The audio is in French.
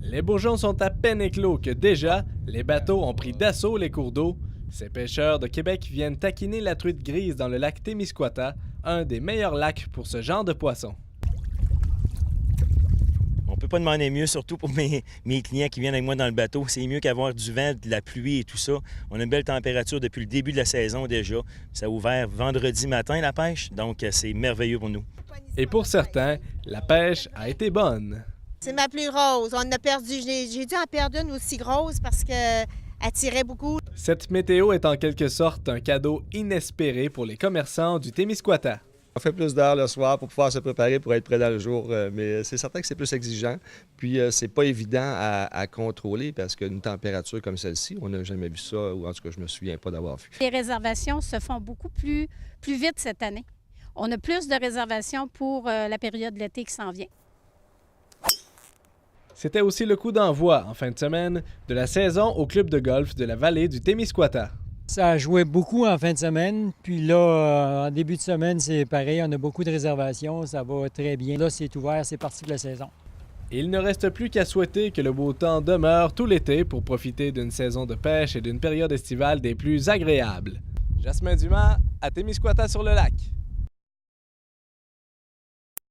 Les bourgeons sont à peine éclos que déjà, les bateaux ont pris d'assaut les cours d'eau. Ces pêcheurs de Québec viennent taquiner la truite grise dans le lac Témiscouata, un des meilleurs lacs pour ce genre de poisson. On peut pas demander mieux, surtout pour mes clients qui viennent avec moi dans le bateau. C'est mieux qu'avoir du vent, de la pluie et tout ça. On a une belle température depuis le début de la saison déjà. Ça a ouvert vendredi matin la pêche, donc c'est merveilleux pour nous. Et pour certains, la pêche a été bonne. C'est ma plus grosse. On a perdu, j'ai dû en perdre une aussi grosse parce qu'elle tirait beaucoup. Cette météo est en quelque sorte un cadeau inespéré pour les commerçants du Témiscouata. On fait plus d'heures le soir pour pouvoir se préparer pour être prêt dans le jour, mais c'est certain que c'est plus exigeant. Puis c'est pas évident à contrôler parce qu'une température comme celle-ci, on n'a jamais vu ça, ou en tout cas, je me souviens pas d'avoir vu. Les réservations se font beaucoup plus vite cette année. On a plus de réservations pour la période de l'été qui s'en vient. C'était aussi le coup d'envoi, en fin de semaine, de la saison au club de golf de la vallée du Témiscouata. Ça a joué beaucoup en fin de semaine, puis là, en début de semaine, c'est pareil, on a beaucoup de réservations, ça va très bien. Là, c'est ouvert, c'est parti pour la saison. Il ne reste plus qu'à souhaiter que le beau temps demeure tout l'été pour profiter d'une saison de pêche et d'une période estivale des plus agréables. Jasmin Dumas, à Témiscouata sur le lac.